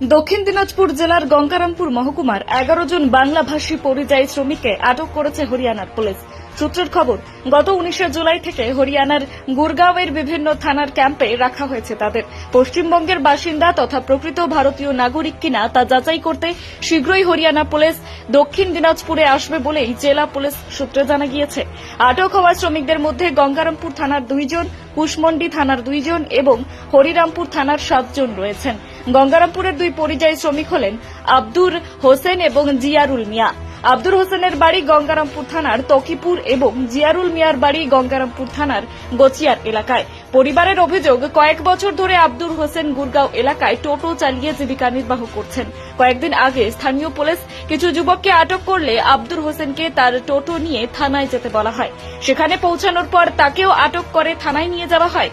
দক্ষিণ দিনাজপুর জেলার গঙ্গারামপুর মহকুমার 11 জন বাংলাভাষী পরিযায়ী শ্রমিককে আটক করেছে হরিয়ানার পুলিশ। সূত্রের খবর, গত 19 জুলাই থেকে হরিয়ানার গুরগাঁওয়ের বিভিন্ন থানার ক্যাম্পে রাখা হয়েছে তাদের। পশ্চিমবঙ্গের বাসিন্দা তথা প্রকৃত ভারতীয় নাগরিক কিনা তা যাচাই করতে শীঘ্রই হরিয়ানা পুলিশ দক্ষিণ দিনাজপুরে আসবে বলেই জেলা পুলিশ সূত্রে জানা গিয়েছে। আটক হওয়া শ্রমিকদের মধ্যে গঙ্গারামপুর থানার 2 জন, কুশমন্ডি থানার 2 জন এবং হরিরামপুর থানার 7 জন রয়েছেন। গঙ্গারামপুরের 2 পরিযায়ী শ্রমিক হলেন আব্দুর হোসেন এবং জিয়ারুল মিয়া। আব্দুর হোসেনের বাড়ি গঙ্গারামপুর থানার তকিপুর এবং জিয়ারুল মিয়ার বাড়ি গঙ্গারামপুর থানার গোচিয়ার এলাকায়। পরিবারের অভিযোগ, কয়েক বছর ধরে আব্দুর হোসেন গুরগাঁও এলাকায় টোটো চালিয়ে জীবিকা নির্বাহ করছেন। কয়েকদিন আগে স্থানীয় পুলিশ কিছু যুবককে আটক করলে আব্দুর হোসেনকে তার টোটো নিয়ে থানায় যেতে বলা হয়। সেখানে পৌঁছানোর পর তাকেও আটক করে থানায় নিয়ে যাওয়া হয়।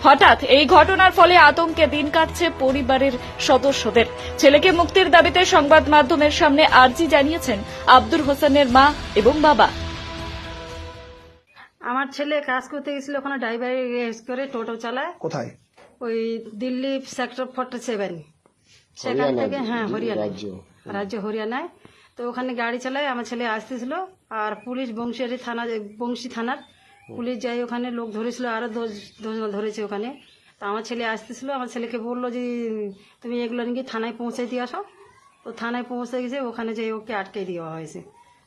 হঠাৎ এই ঘটনার ফলে আতঙ্কে দিন কাটছে পরিবারের সদস্যদের। ছেলেকে মুক্তির দাবিতে সংবাদ মাধ্যমের সামনে আর্জি জানিয়েছেন আব্দুর হোসেনের মা এবং বাবা। আমার ছেলে কাজ করতে গেছিল, ওখানে ড্রাইভার করে টোটো চালায়। কোথায়? ওই দিল্লি সেক্টর 47 সেখান থেকে। হ্যাঁ, হরিয়ানায়, রাজ্য হরিয়ানায়। তো ওখানে গাড়ি চালায়। আমার ছেলে আসতেছিল, আর পুলিশ বংশী থানার পুলিশ যাই ওখানে লোক ধরেছিল, আরো 10 জন ধরেছে ওখানে। তো আমার ছেলে আসতেছিল, আমার ছেলেকে বললো যে তুমি এগুলো নাকি থানায় পৌঁছে দিয়ে আসো। তো থানায় পৌঁছে গেছে, ওখানে যে ওকে আটকে দেওয়া হয়েছে।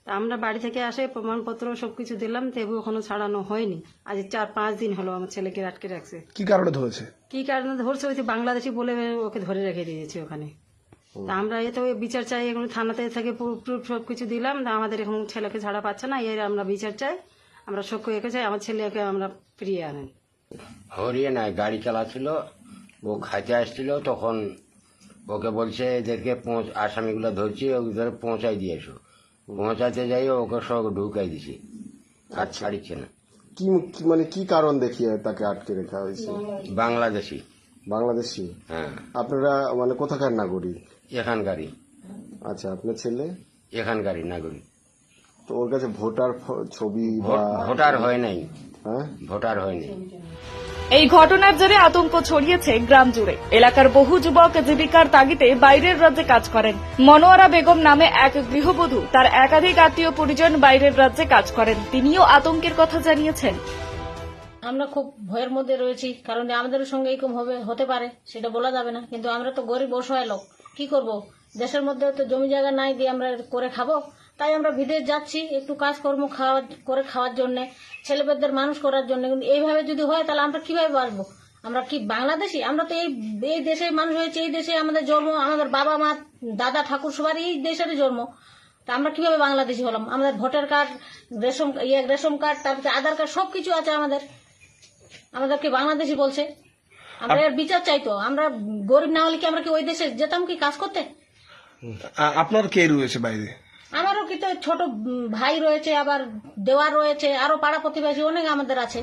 তা আমরা বাড়ি থেকে আসে প্রমাণপত্র সবকিছু দিলাম, তবু এখনো ছাড়ানো হয়নি। আজ 4-5 দিন হলো আমার ছেলেকে আটকে রাখছে। কি কারণে ধরেছে? কি কারণে ধরছে? ওই যে বাংলাদেশি বলে ওকে ধরে রেখে দিয়েছে ওখানে। তা আমরা এতে বিচার চাই, এগুলো থানাতে থেকে প্রুফ সবকিছু দিলাম। তা আমাদের এখন ছেলেকে ছাড়া পাচ্ছে না, এর আমরা বিচার চাই, আমরা সক্ষ এঁকে চাই, আমার ছেলেকে আমরা ফিরিয়ে আনেন। হরিয়ানায় গাড়ি চালাচ্ছিল, ও খাইতে আসছিল, তখন ওকে বলছে এদেরকে আসামিগুলো ধরছি, ওদের পৌঁছাই দিয়েছো। পৌঁছাতে যাই ওকে সব ঢুকাই দিছি, আর ছাড়িচ্ছে না। মানে কি কারণ দেখিয়ে তাকে আটকে রাখা হয়েছে? বাংলাদেশি। বাংলাদেশি? হ্যাঁ। আপনারা মানে কোথাকার নাগরিক? এখানকারই। আচ্ছা, আপনার ছেলে এখানকারই নাগরিক। তো ওর কাছে ভোটার ছবি বা ভোটার হয় নাই। হ্যাঁ, ভোটার হয়নি। এই ঘটনার জেরে আতঙ্ক ছড়িয়েছে গ্রাম জুড়ে। এলাকার বহু যুবক জীবিকার তাগিদে বাইরের রাজ্যে কাজ করেন। মনোয়ারা বেগম নামে এক গৃহবধূ, তার একাধিক আত্মীয় পরিজন বাইরের রাজ্যে কাজ করেন। তিনিও আতঙ্কের কথা জানিয়েছেন। আমরা খুব ভয়ের মধ্যে রয়েছি, কারণ আমাদের সঙ্গে এরকম হতে পারে সেটা বলা যাবে না। কিন্তু আমরা তো গরিব অসহায় লোক, কি করব? দেশের মধ্যে তো জমি জায়গা নাই দিয়ে আমরা করে খাবো, তাই আমরা বিদেশ যাচ্ছি একটু কাজকর্ম করে খাওয়ার জন্য, ছেলেপেলেদের মানুষ করার জন্য। কিন্তু এইভাবে যদি হয় তাহলে আমরা কিভাবে বাঁচবো? আমরা কি বাংলাদেশি? আমরা তো এই দেশে মানুষ হয়েছে, এই দেশে আমাদের জন্ম, আমাদের বাবা মা দাদা ঠাকুর সবার এই দেশেরই জন্ম। তা আমরা কিভাবে বাংলাদেশি হলাম? আমাদের ভোটার কার্ড, রেশন কার্ড, তারপরে আধার কার্ড সবকিছু আছে আমাদেরকে বাংলাদেশি বলছে। আমরা এর বিচার চাইতো। আমরা গরিব না হলে কি আমরা কি ওই দেশে যেতাম কি কাজ করতে? আপনার কে রয়েছে বাইরে? আমারও কি তো ছোট ভাই রয়েছে, আবার দেওয়ার রয়েছে, আরো পাড়া প্রতিবেশী অনেক আমাদের আছে।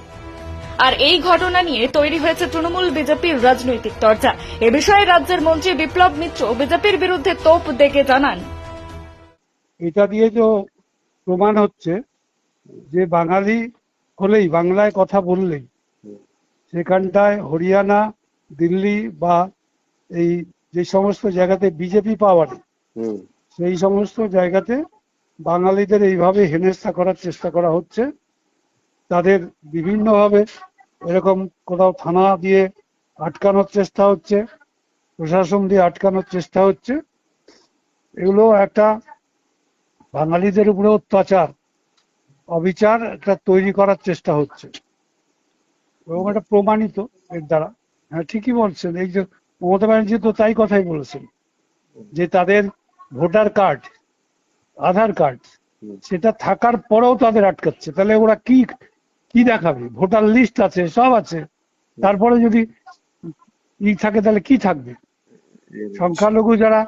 আর এই ঘটনা নিয়ে তৈরি হয়েছে তৃণমূল বিজেপির রাজনৈতিক চর্চা। এ বিষয়ে রাজ্যের মন্ত্রী বিপ্লব মিত্র বিজেপির বিরুদ্ধে তোপ দেগে জানান, এটা দিয়ে তো প্রমাণ হচ্ছে যে বাঙালি হলেই, বাংলায় কথা বললেই, সেখানটায় হরিয়ানা, দিল্লি বা এই যে সমস্ত জায়গাতে বিজেপি পাওয়ার, সেই সমস্ত জায়গাতে বাঙালিদের এইভাবে হেনস্থা করার চেষ্টা করা হচ্ছে। তাদের বিভিন্নভাবে এরকম কোথাও থানা দিয়ে আটকানোর চেষ্টা হচ্ছে, প্রশাসন দিয়ে আটকানোর চেষ্টা হচ্ছে। এগুলো একটা বাঙালিদের উপরে অত্যাচার, অবিচার একটা তৈরি করার চেষ্টা হচ্ছে, এবং এটা প্রমাণিত এর দ্বারা। হ্যাঁ, ঠিকই বলছেন। এই যে মমতা ব্যানার্জি তো তাই কথাই বলেছেন যে তাদের ভোটার কার্ড, আধার কার্ড, সেটা থাকার পরেও তাদের আটকাচ্ছে। তাহলে ওরা কি দেখাবে? ভোটার লিস্ট আছে, সব আছে, তারপরে যদি থাকে তাহলে কি থাকবে? সংখ্যালঘু যারা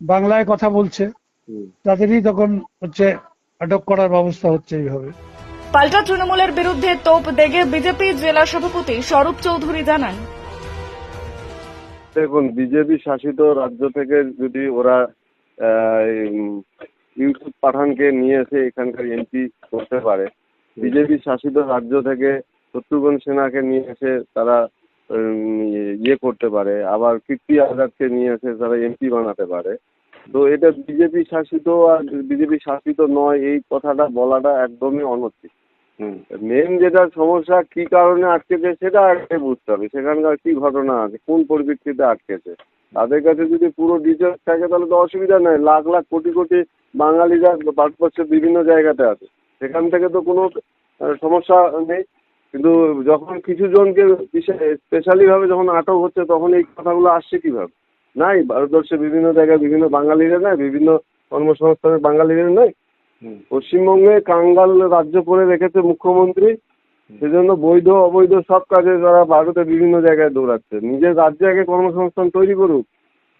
বাংলায় কথা বলছে তাদেরই তখন আটক করার ব্যবস্থা হচ্ছে এইভাবে। পাল্টা তৃণমূলের বিরুদ্ধে তোপ দেগে বিজেপি জেলা সভাপতি স্বরূপ চৌধুরী জানান, দেখুন, বিজেপি শাসিত রাজ্য থেকে যদি ওরা ইউসুফ পাঠানকে নিয়ে এসে এখানকার এমপি করতে পারে, বিজেপি শাসিত রাজ্য থেকে শত্রুঘ্ন সিনহাকে নিয়ে এসে তারা ইয়ে করতে পারে, আবার কীর্তি আজাদকে নিয়ে এসে তারা এমপি বানাতে পারে। তো এটা বিজেপি শাসিত আর বিজেপি শাসিত নয় এই কথাটা বলাটা একদমই অনুচিত। মেন যেটা সমস্যা কি কারণে আটকেছে সেটা আগে বুঝতে হবে, সেখানকার কি ঘটনা আছে, কোন পরিপ্রেক্ষিতে আটকেছে। তাদের কাছে যদি পুরো ডিটেলস থাকে তাহলে তো অসুবিধা নেই, লাখ লাখ কোটি কোটি বাঙালিরা ভারতবর্ষের বিভিন্ন জায়গাতে আছে, সেখান থেকে তো কোনো সমস্যা নেই। কিন্তু যখন কিছু জনকে স্পেশালি ভাবে যখন আটক হচ্ছে তখন এই কথাগুলো আসছে কিভাবে? নাই ভারতবর্ষের বিভিন্ন জায়গায় বিভিন্ন বাঙালিরা নাই, বিভিন্ন কর্মসংস্থানের বাঙালিরা নাই। পশ্চিমবঙ্গে কাঙ্গাল রাজ্য করে রেখেছে মুখ্যমন্ত্রী, সেজন্য বৈধ অবৈধ সব কাজে তারা ভারতের বিভিন্ন জায়গায় দৌড়াচ্ছে। নিজের রাজ্যে আগে কর্মসংস্থান তৈরি করুক,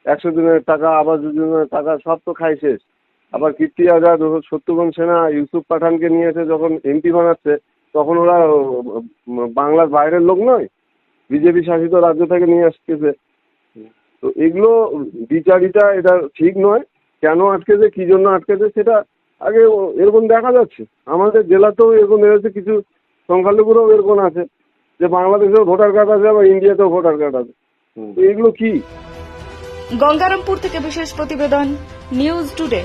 100 দিনের টাকা, আবাস যোজনার টাকা সব তো খাই শেষ। আবার কীর্তি আজাদ, শত্রুঘ্ন সিনহা, ইউসুফ পাঠানকে নিয়ে এসে যখন এমপি বানাচ্ছে তখন ওরা বাংলার বাইরের লোক নয়, বিজেপি শাসিত রাজ্য থেকে নিয়ে আসতেছে। তো এগুলো বিচারিতা এটা ঠিক নয়। কেন আটকেছে, কি জন্য আটকেছে সেটা আগে এরকম দেখা যাচ্ছে। আমাদের জেলাতেও এরকম হয়েছে, কিছু সংখ্যালঘুরাও এরকম আছে যে বাংলাদেশেও ভোটার কার্ড আছে, আবার ইন্ডিয়াতেও ভোটার কার্ড আছে। তো এগুলো কি? গঙ্গারামপুর থেকে বিশেষ প্রতিবেদন, নিউজ টুডে।